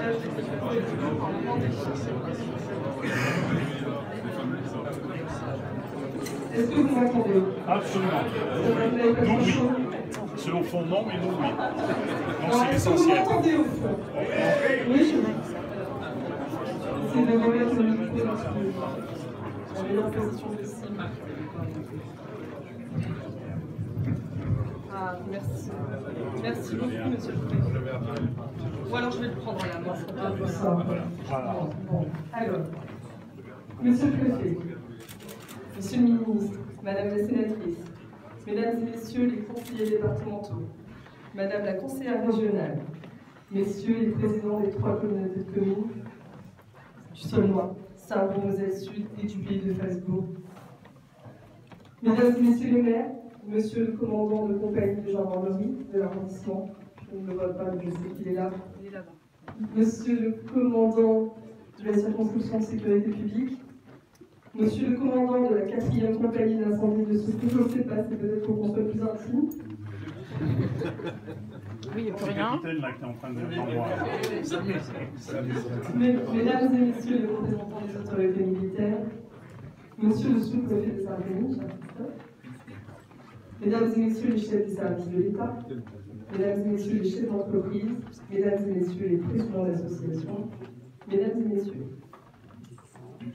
davantage des Est-ce que vous m'entendez? Absolument. Nous, oui. Selon fond, non, mais nous, oui. Donc, c'est Est-ce que vous essentiel. m'entendez au fond? Oui, je vous. C'est de remettre le micro dans la meilleure position possible. Ah, merci. Merci beaucoup, monsieur le président. Ou alors je vais le prendre à la main, c'est un peu plus simple. Bon. Alors, monsieur le préfet, monsieur le ministre, madame la sénatrice, mesdames et messieurs les conseillers départementaux, madame la conseillère régionale, messieurs les présidents des 3 communautés de communes, du Saulnois, Sarre-Moselle Sud et du pays de Fasbourg, mesdames et messieurs les maires, monsieur le commandant de compagnie de gendarmerie de l'arrondissement, je ne le vois pas, mais je sais qu'il est là. Il est là-bas. Monsieur le commandant de la circonscription de sécurité publique, monsieur le commandant de la 4e compagnie d'incendie de secours, je ne sais pas, c'est peut-être pour qu'on soit plus intime. Oui, il n'y a plus rien. Là, qui est en train de l'envoyer. Mesdames et messieurs les représentants des autorités militaires, monsieur le sous-préfet de Sarre-Denis, cher Christophe, mesdames et messieurs les chefs des services de l'État, mesdames et messieurs les chefs d'entreprise, mesdames et messieurs les présidents d'associations, mesdames et messieurs,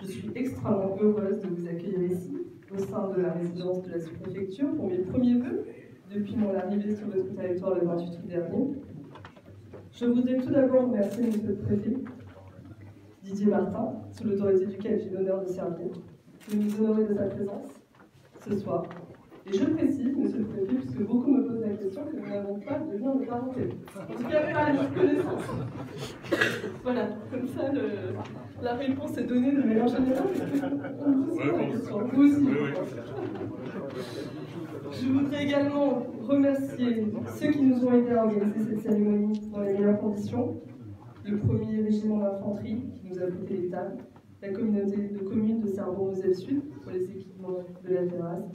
je suis extrêmement heureuse de vous accueillir ici, au sein de la résidence de la sous-préfecture, pour mes premiers vœux depuis mon arrivée sur votre territoire le 28 août dernier. Je voudrais tout d'abord remercier monsieur le préfet, Didier Martin, sous l'autorité duquel j'ai l'honneur de servir, de nous honorer de sa présence ce soir. Et je précise, monsieur le préfet, puisque beaucoup me posent la question, que nous n'avons pas de lien de parenté. En tout cas, pas à ma connaissance. Voilà, comme ça, la réponse est donnée de manière générale. On vous pose la question. Vous aussi. Je voudrais également remercier ceux qui nous ont aidés à organiser cette cérémonie dans les meilleures conditions. Le 1er régiment d'infanterie qui nous a prêté les tables, la communauté de communes de Sarre-Moselle Sud pour les équipements de la terrasse,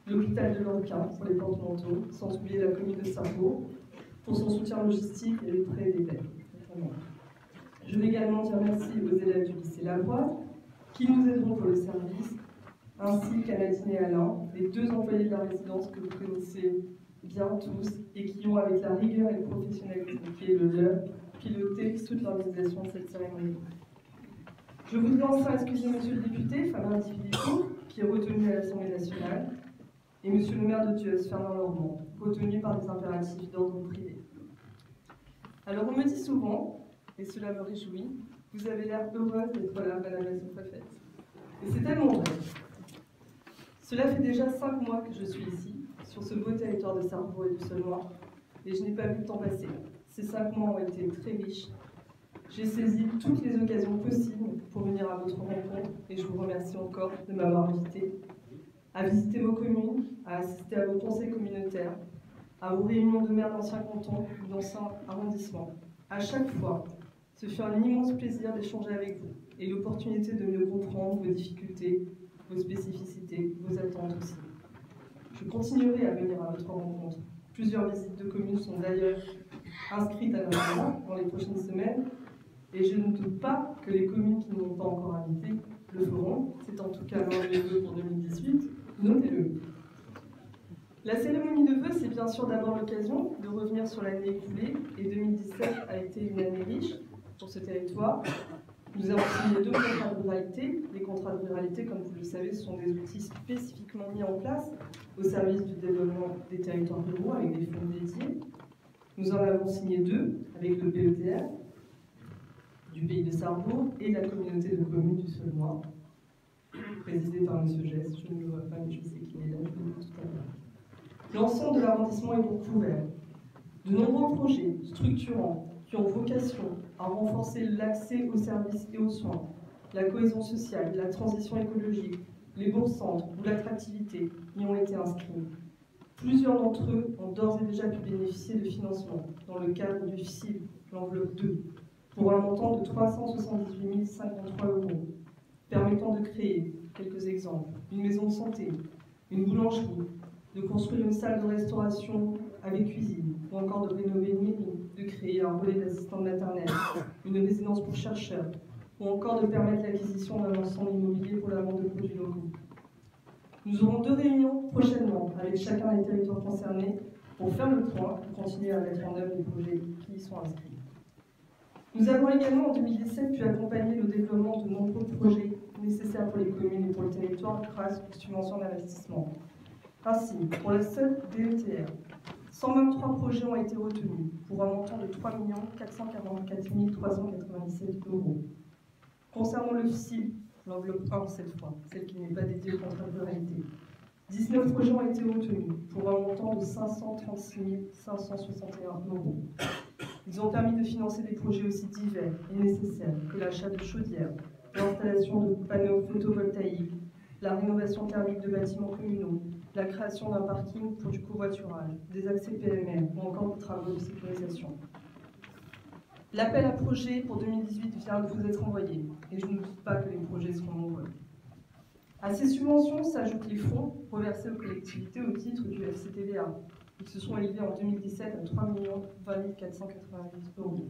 l'hôpital de Lanquin pour les porte-manteaux, sans oublier la commune de Sarrebourg pour son soutien logistique et le prêt des baies. Je veux également dire merci aux élèves du lycée Lavoie qui nous aideront pour le service, ainsi qu'à Nadine et Alain, les 2 employés de la résidence que vous connaissez bien tous et qui ont, avec la rigueur et le professionnalisme qui est le leur, piloté toute l'organisation de cette cérémonie. Je voudrais enfin excuser monsieur le député, Fabien Di-Filippo, qui est retenu à l'Assemblée nationale, et monsieur le maire de Dieuze, Fernand Normand, retenu par des impératifs d'ordre privé. Alors on me dit souvent, et cela me réjouit, vous avez l'air heureuse d'être là, madame la sous-préfète. Et c'est tellement vrai. Cela fait déjà 5 mois que je suis ici, sur ce beau territoire de Sarrebourg et du Saulnois, et je n'ai pas vu le temps passer. Ces 5 mois ont été très riches. J'ai saisi toutes les occasions possibles pour venir à votre rencontre, et je vous remercie encore de m'avoir invité à visiter vos communes, à assister à vos conseils communautaires, à vos réunions de maires d'anciens cantons ou d'anciens arrondissements. À chaque fois, ce fut un immense plaisir d'échanger avec vous et l'opportunité de mieux comprendre vos difficultés, vos spécificités, vos attentes aussi. Je continuerai à venir à votre rencontre. Plusieurs visites de communes sont d'ailleurs inscrites à l'agenda dans les prochaines semaines et je ne doute pas que les communes qui ne m'ont pas encore invité le feront. C'est en tout cas l'un de mes vœux pour 2018. Notez-le. La cérémonie de vœux, c'est bien sûr d'abord l'occasion de revenir sur l'année écoulée, et 2017 a été une année riche pour ce territoire. Nous avons signé 2 contrats de ruralité. Les contrats de ruralité, comme vous le savez, ce sont des outils spécifiquement mis en place au service du développement des territoires ruraux avec des fonds dédiés. Nous en avons signé 2 avec le PETR du pays de Sarrebourg et la communauté de communes du Saulnois, présidée par M. Gess. Je ne le vois pas, mais je sais qu'il est là, je vous le dis tout à l'heure. L'ensemble de l'arrondissement est donc couvert. De nombreux projets structurants qui ont vocation à renforcer l'accès aux services et aux soins, la cohésion sociale, la transition écologique, les bourgs-centres ou l'attractivité y ont été inscrits. Plusieurs d'entre eux ont d'ores et déjà pu bénéficier de financement dans le cadre du FSIL, l'enveloppe 2, pour un montant de 378 053 €, permettant de créer, quelques exemples, une maison de santé, une boulangerie, de construire une salle de restauration avec cuisine, ou encore de rénover une mairie, de créer un relais d'assistants maternelle, une résidence pour chercheurs, ou encore de permettre l'acquisition d'un ensemble immobilier pour la vente de produits locaux. Nous aurons 2 réunions prochainement avec chacun des territoires concernés pour faire le point et continuer à mettre en œuvre les projets qui y sont inscrits. Nous avons également en 2017 pu accompagner le développement de nombreux projets nécessaires pour les communes et pour le territoire grâce aux subventions d'investissement. Ainsi, pour la seule DETR, 123 projets ont été retenus pour un montant de 3 444 397 €. Concernant le FSI, l'enveloppe 1 cette fois, celle qui n'est pas dédiée aux contraintes de réalité, 19 projets ont été retenus pour un montant de 536 561 €. Ils ont permis de financer des projets aussi divers et nécessaires que l'achat de chaudières, l'installation de panneaux photovoltaïques, la rénovation thermique de bâtiments communaux, la création d'un parking pour du covoiturage, des accès PMR ou encore des travaux de sécurisation. L'appel à projets pour 2018 vient de vous être envoyé et je ne doute pas que les projets seront nombreux. À ces subventions s'ajoutent les fonds reversés aux collectivités au titre du FCTVA. Ils se sont élevés en 2017 à 3 20 488 €.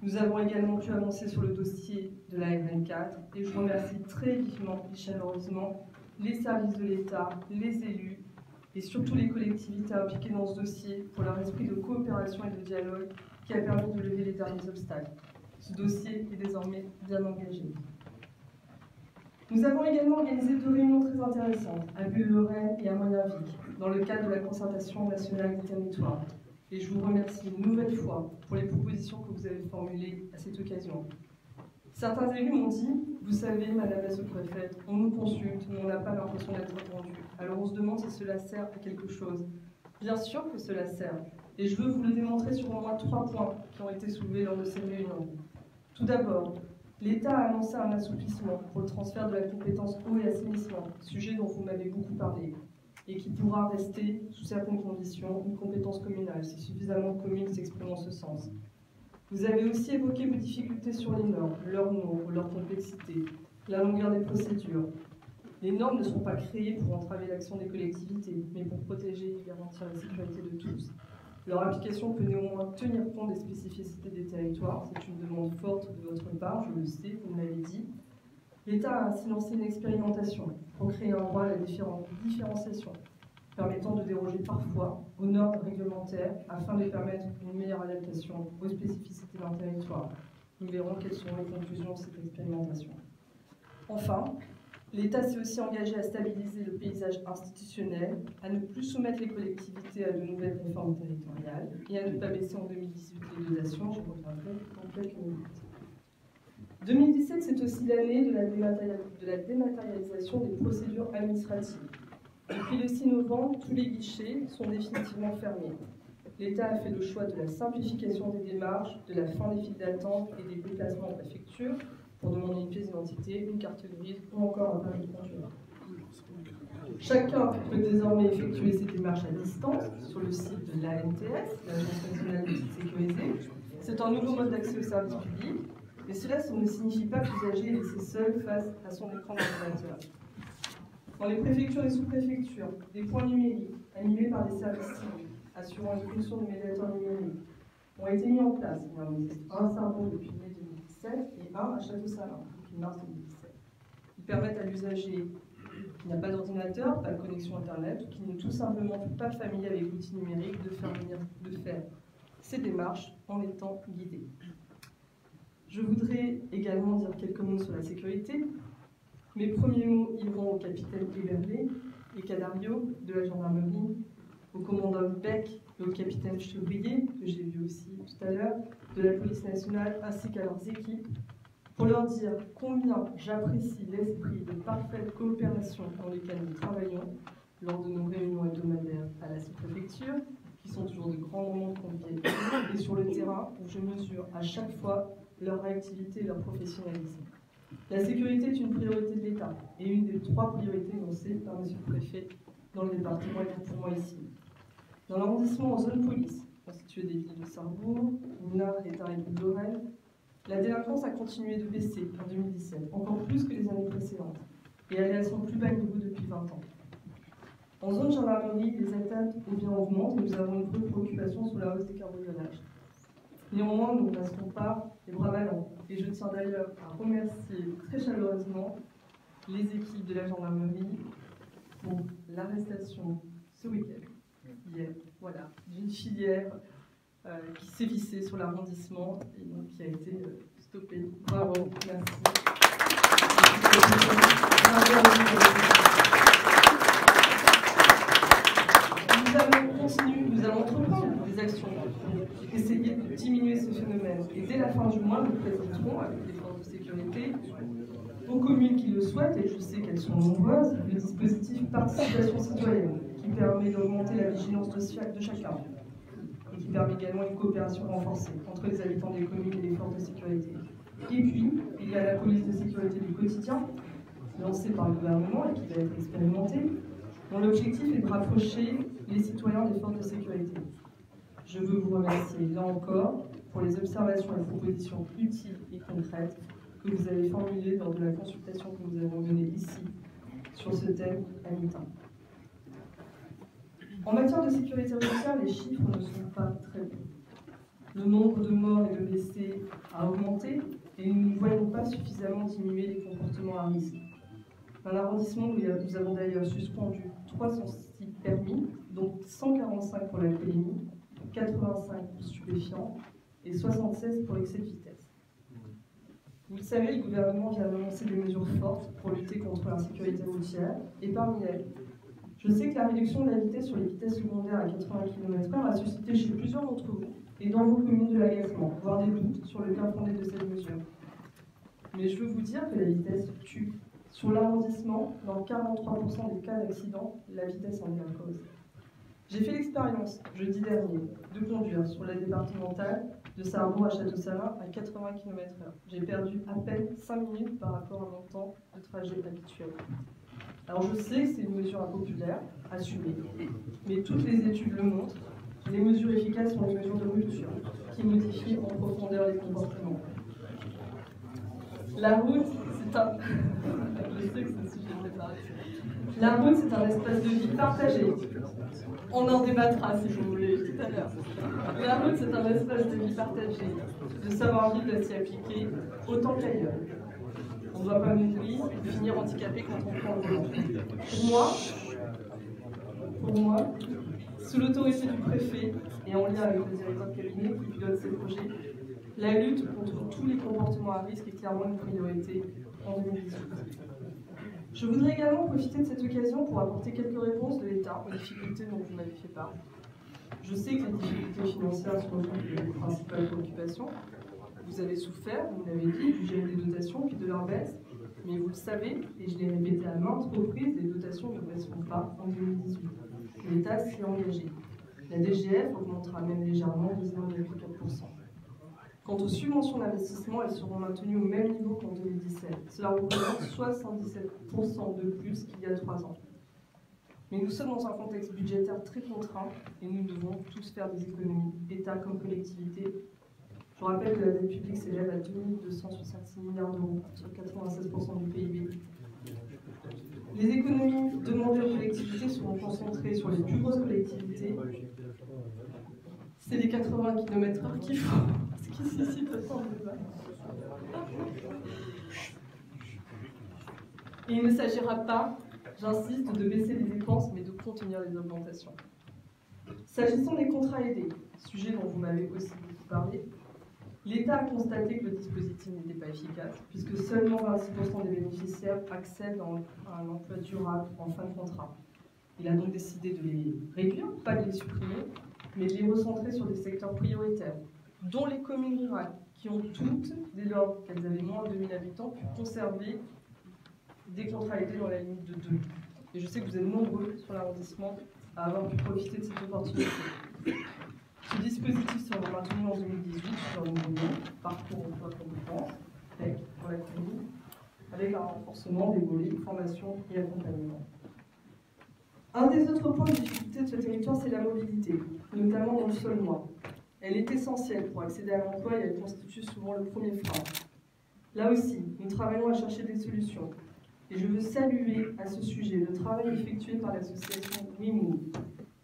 Nous avons également pu avancer sur le dossier de la RN4 et je remercie très vivement et chaleureusement les services de l'État, les élus et surtout les collectivités impliquées dans ce dossier pour leur esprit de coopération et de dialogue qui a permis de lever les derniers obstacles. Ce dossier est désormais bien engagé. Nous avons également organisé 2 réunions très intéressantes à Bulle-Lorraine et à Moyenvic dans le cadre de la concertation nationale des territoires. Et je vous remercie une nouvelle fois pour les propositions que vous avez formulées à cette occasion. Certains élus m'ont dit, vous savez, Madame la sous-préfète, on nous consulte, mais on n'a pas l'impression d'être entendu. Alors on se demande si cela sert à quelque chose. Bien sûr que cela sert, et je veux vous le démontrer sur au moins 3 points qui ont été soulevés lors de ces réunions. Tout d'abord, l'État a annoncé un assouplissement pour le transfert de la compétence eau et assainissement, sujet dont vous m'avez beaucoup parlé, et qui pourra rester, sous certaines conditions, une compétence communale, si suffisamment de communes s'expriment en ce sens. Vous avez aussi évoqué vos difficultés sur les normes, leur nombre, leur complexité, la longueur des procédures. Les normes ne sont pas créées pour entraver l'action des collectivités, mais pour protéger et garantir la sécurité de tous. Leur application peut néanmoins tenir compte des spécificités des territoires. C'est une demande forte de votre part, je le sais, vous me l'avez dit. L'État a ainsi lancé une expérimentation pour créer un droit à la différenciation, permettant de déroger parfois aux normes réglementaires afin de permettre une meilleure adaptation aux spécificités d'un territoire. Nous verrons quelles seront les conclusions de cette expérimentation. Enfin, l'État s'est aussi engagé à stabiliser le paysage institutionnel, à ne plus soumettre les collectivités à de nouvelles réformes territoriales et à ne pas baisser en 2018 les dotations. Je reviendrai dans quelques minutes. 2017, c'est aussi l'année de la dématérialisation des procédures administratives. Depuis le 6 novembre, tous les guichets sont définitivement fermés. L'État a fait le choix de la simplification des démarches, de la fin des files d'attente et des déplacements en préfecture pour demander une pièce d'identité, une carte grise ou encore un permis de conduire. Chacun peut désormais effectuer ses démarches à distance sur le site de l'ANTS, l'Agence nationale de titres sécurisés. C'est un nouveau mode d'accès aux services publics, mais cela ne signifie pas que l'usager est laissé seul face à son écran d'ordinateur. Dans les préfectures et sous-préfectures, des points numériques animés par des services civiques assurant une fonction de médiateur numérique ont été mis en place. Il y en existe un à Sarrebon depuis mai 2017 et un à Château-Salins depuis mars 2017. Ils permettent à l'usager qui n'a pas d'ordinateur, pas de connexion Internet, ou qui n'est tout simplement pas familier avec l'outil numérique de faire ces démarches en étant guidé. Je voudrais également dire quelques mots sur la sécurité. Mes premiers mots iront au capitaine Eberlé et Cadario de la gendarmerie, au commandant Beck et au capitaine Chevrier, que j'ai vu aussi tout à l'heure, de la police nationale, ainsi qu'à leurs équipes, pour leur dire combien j'apprécie l'esprit de parfaite coopération dans lequel nous travaillons lors de nos réunions hebdomadaires à la sous-préfecture, qui sont toujours de grands moments conviviaux, et sur le terrain où je mesure à chaque fois leur réactivité et leur professionnalisme. La sécurité est une priorité de l'État et une des 3 priorités énoncées par M. le Préfet dans le département et pour moi ici. Dans l'arrondissement en zone police, constitué des villes de Sarrebourg, Nard, Étain et Bulle-Lorraine, la délinquance a continué de baisser en 2017, encore plus que les années précédentes, et elle est à son plus bas niveau depuis 20 ans. En zone gendarmerie, les attaques au bien augmentent et nous avons une vraie préoccupation sur la hausse des carbonionnages. Néanmoins, nous ne restons pas les bras ballants. Et je tiens d'ailleurs à remercier très chaleureusement les équipes de la gendarmerie pour l'arrestation ce week-end, hier, voilà, d'une filière qui sévissait sur l'arrondissement et donc qui a été stoppée. Bravo, merci. Nous allons entreprendre des actions pour essayer de diminuer ce phénomène. Et dès la fin du mois, nous présenterons avec les forces de sécurité aux communes qui le souhaitent, et je sais qu'elles sont nombreuses, le dispositif participation citoyenne qui permet d'augmenter la vigilance de chacun et qui permet également une coopération renforcée entre les habitants des communes et les forces de sécurité. Et puis, il y a la police de sécurité du quotidien, lancée par le gouvernement et qui va être expérimentée, dont l'objectif est de rapprocher les citoyens des forces de sécurité. Je veux vous remercier, là encore, pour les observations et propositions utiles et concrètes que vous avez formulées lors de la consultation que nous avons menée ici sur ce thème à mi-temps. En matière de sécurité routière, les chiffres ne sont pas très bons. Le nombre de morts et de blessés a augmenté et nous ne voyons pas suffisamment diminuer les comportements à risque. Dans l'arrondissement, nous avons d'ailleurs suspendu 306 permis, dont 145 pour l'alcoolémie, 85 pour stupéfiants et 76 pour excès de vitesse. Vous le savez, le gouvernement vient d'annoncer des mesures fortes pour lutter contre l'insécurité routière, et parmi elles, je sais que la réduction de la vitesse sur les vitesses secondaires à 80 km/h a suscité chez plusieurs d'entre vous et dans vos communes de l'agacement, voire des doutes sur le bien fondé de cette mesure. Mais je veux vous dire que la vitesse tue. Sur l'arrondissement, dans 43% des cas d'accident, la vitesse en est la cause. J'ai fait l'expérience, jeudi dernier, de conduire sur la départementale de Sarrebourg à Château-Salins à 80 km/h. J'ai perdu à peine 5 minutes par rapport à mon temps de trajet habituel. Alors je sais que c'est une mesure impopulaire, assumée, mais toutes les études le montrent. Les mesures efficaces sont les mesures de rupture, qui modifient en profondeur les comportements. La route, c'est un... Je sais que c'est un sujet préparé. La route, c'est un espace de vie partagé. On en débattra si vous voulez tout à l'heure. La route, c'est un espace de vie partagé. Le savoir-vivre doit s'y appliquer autant qu'ailleurs. On ne doit pas mourir et finir handicapé quand on prend le volant. Pour moi, sous l'autorité du préfet et en lien avec le directeur de cabinet qui pilote ces projets, la lutte contre tous les comportements à risque est clairement une priorité en 2018. Je voudrais également profiter de cette occasion pour apporter quelques réponses de l'État aux difficultés dont vous m'avez fait part. Je sais que les difficultés financières sont une des principales préoccupations. Vous avez souffert, vous l'avez dit, du gel des dotations puis de leur baisse, mais vous le savez, et je l'ai répété à maintes reprises, les dotations ne baisseront pas en 2018. L'État s'y est engagé. La DGF augmentera même légèrement de 0,4%. Quant aux subventions d'investissement, elles seront maintenues au même niveau qu'en 2017. Cela représente 77% de plus qu'il y a 3 ans. Mais nous sommes dans un contexte budgétaire très contraint et nous devons tous faire des économies, État comme collectivité. Je rappelle que la dette publique s'élève à 2266 milliards d'euros, sur 96% du PIB. Les économies demandées aux collectivités seront concentrées sur les plus grosses collectivités. C'est les 80 km/h qu'il faut, ce qui suscite autant de débat. Et il ne s'agira pas, j'insiste, de baisser les dépenses, mais de contenir les augmentations. S'agissant des contrats aidés, sujet dont vous m'avez aussi beaucoup parlé, l'État a constaté que le dispositif n'était pas efficace, puisque seulement 26% des bénéficiaires accèdent à un emploi durable en fin de contrat. Il a donc décidé de les réduire, pas de les supprimer, mais de les recentrer sur des secteurs prioritaires, dont les communes rurales, qui ont toutes, dès lors qu'elles avaient moins de 2000 habitants, pu conserver des contrats aidés dans la limite de 2. Et je sais que vous êtes nombreux sur l'arrondissement à avoir pu profiter de cette opportunité. Ce dispositif sera maintenu en 2018 sur une ligne, parcours emploi compétences, PEC pour la commune, avec un renforcement des volets formation et accompagnement. Un des autres points de difficulté de ce territoire, c'est la mobilité, notamment dans le seul mois. Elle est essentielle pour accéder à l'emploi et elle constitue souvent le premier frein. Là aussi, nous travaillons à chercher des solutions. Et je veux saluer à ce sujet le travail effectué par l'association WeMove,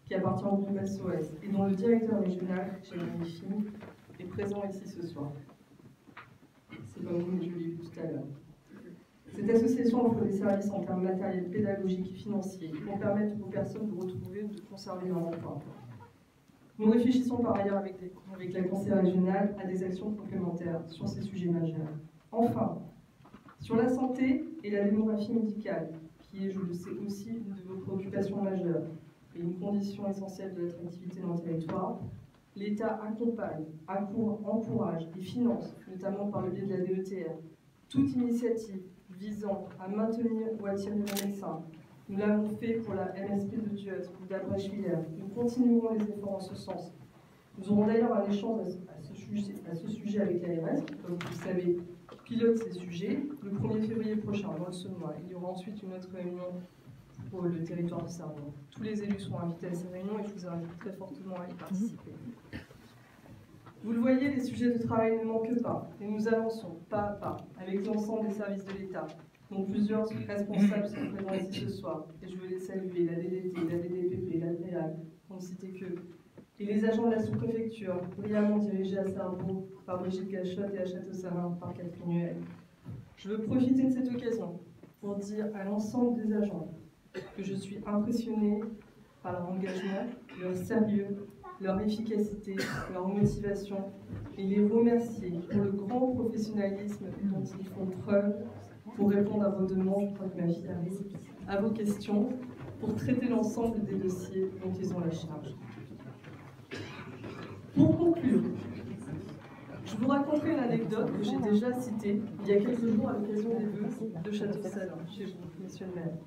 qui appartient au groupe SOS, et dont le directeur régional, Jérémy Fim, est présent ici ce soir. C'est comme vous, je l'ai vu tout à l'heure. Cette association offre des services en termes matériels, pédagogiques et financiers qui vont permettre aux personnes de retrouver ou de conserver leur emploi. Nous réfléchissons par ailleurs avec la conseillère régionale à des actions complémentaires sur ces sujets majeurs. Enfin, sur la santé et la démographie médicale, qui est, je le sais aussi, une de vos préoccupations majeures et une condition essentielle de l'attractivité dans le territoire, l'État accompagne, encourage et finance, notamment par le biais de la DETR, toute initiative visant à maintenir ou attirer des médecins. Nous l'avons fait pour la MSP de Dieuze ou d'Abrèche-Villers. Nous continuerons les efforts en ce sens. Nous aurons d'ailleurs un échange à ce sujet avec l'ARS, qui, comme vous le savez, pilote ces sujets, le 1er février prochain, dans ce mois. Il y aura ensuite une autre réunion pour le territoire de Sarrebruck. Tous les élus sont invités à ces réunions et je vous invite très fortement à y participer. Vous le voyez, les sujets de travail ne manquent pas et nous avançons pas à pas avec l'ensemble des services de l'État, dont plusieurs responsables sont présents ici ce soir. Et je veux les saluer, la DDT, la DDPP, la DREAL, pour ne citer que. Et les agents de la sous-préfecture, brillamment dirigés à Sarrebruck par Brigitte Gachotte et à Château-Salins par Catherine Huel. Je veux profiter de cette occasion pour dire à l'ensemble des agents que je suis impressionnée par leur engagement, leur sérieux, leur efficacité, leur motivation, et les remercier pour le grand professionnalisme dont ils font preuve pour répondre à vos demandes, je crois que ma fille arrive, à vos questions, pour traiter l'ensemble des dossiers dont ils ont la charge. Pour conclure, je vous raconterai une anecdote que j'ai déjà citée il y a quelques jours à l'occasion des vœux de Château-Salins, chez vous, monsieur le maire.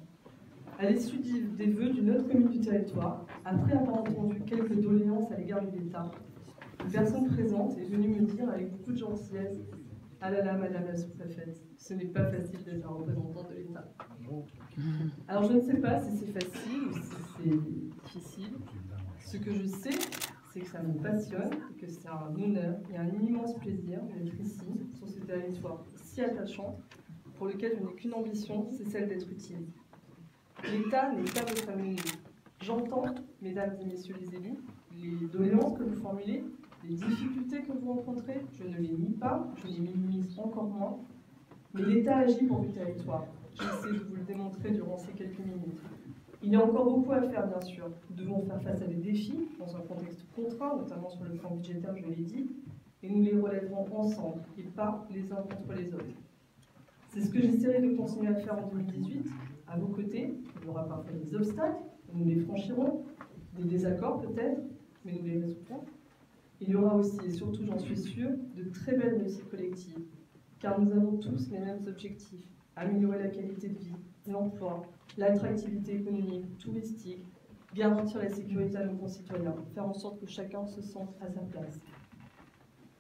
À l'issue des vœux d'une autre commune du territoire, après avoir entendu quelques doléances à l'égard de l'État, une personne présente est venue me dire avec beaucoup de gentillesse « Ah là là, madame la sous-préfète, ce n'est pas facile d'être un représentant de l'État. » Alors je ne sais pas si c'est facile ou si c'est difficile. Ce que je sais, c'est que ça me passionne et que c'est un honneur et un immense plaisir d'être ici, sur ce territoire si attachant, pour lequel je n'ai qu'une ambition, c'est celle d'être utile. L'État n'est pas votre ami. J'entends, mesdames et messieurs les élus, les doléances que vous formulez, les difficultés que vous rencontrez, je ne les nie pas, je les minimise encore moins, mais l'État agit pour le territoire. J'essaie de vous le démontrer durant ces quelques minutes. Il y a encore beaucoup à faire, bien sûr. Nous devons faire face à des défis, dans un contexte contraint, notamment sur le plan budgétaire, je l'ai dit, et nous les relèverons ensemble, et pas les uns contre les autres. C'est ce que j'essaierai de continuer à faire en 2018, à vos côtés. Il y aura parfois des obstacles, nous les franchirons, des désaccords peut-être, mais nous les résoudrons. Il y aura aussi, et surtout j'en suis sûre, de très belles réussites collectives, car nous avons tous les mêmes objectifs: améliorer la qualité de vie, l'emploi, l'attractivité économique, touristique, garantir la sécurité à nos concitoyens, faire en sorte que chacun se sente à sa place.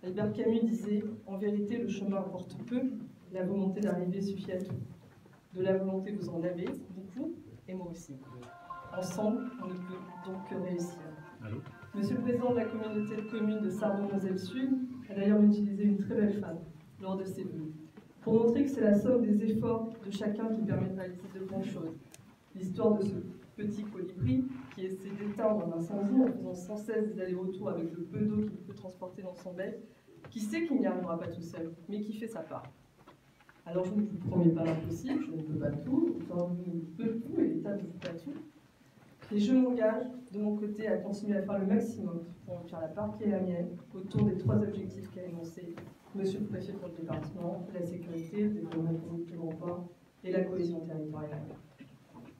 Albert Camus disait « En vérité, le chemin importe peu, la volonté d'arriver suffit à tout. » De la volonté, vous en avez beaucoup, et moi aussi. Ensemble, on ne peut donc que réussir. Allô. Monsieur le Président de la communauté de communes de Sarrebruck-Moselle-Sud a d'ailleurs utilisé une très belle femme lors de ses vœux, pour montrer que c'est la somme des efforts de chacun qui permet de réaliser de grandes choses. L'histoire de ce petit colibri qui essaie d'éteindre un incendie en faisant sans cesse des allers-retours avec le peu d'eau qu'il peut transporter dans son bec, qui sait qu'il n'y arrivera pas tout seul, mais qui fait sa part. Alors je ne vous promets pas l'impossible, je ne peux pas tout, autant vous ne peut tout et l'État ne peut pas tout. Et je m'engage de mon côté à continuer à faire le maximum pour en faire la part qui est la mienne autour des 3 objectifs qu'a énoncé Monsieur le Préfet pour le département: la sécurité, le développement économique de l'emploi et la cohésion territoriale.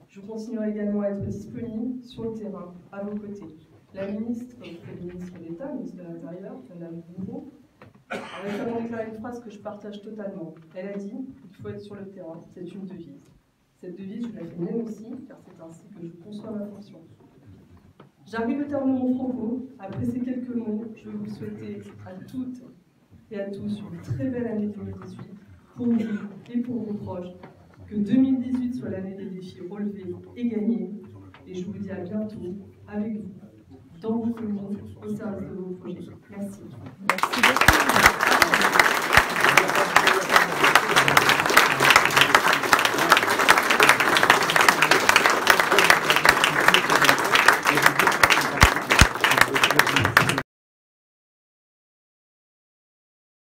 Je continuerai également à être disponible sur le terrain, à vos côtés. La ministre, le ministre d'État, ministre de l'Intérieur, Madame Gouraud, a récemment déclaré une phrase que je partage totalement. Elle a dit « Il faut être sur le terrain, c'est une devise ». Cette devise, je la fais mienne aussi, car c'est ainsi que je conçois ma fonction. J'arrive au terme de mon propos. Après ces quelques mots, je veux vous souhaiter à toutes et à tous une très belle année 2018, pour vous et pour vos proches. Que 2018 soit l'année des défis relevés et gagnés. Et je vous dis à bientôt, avec vous, dans vos communes, au service de vos projets.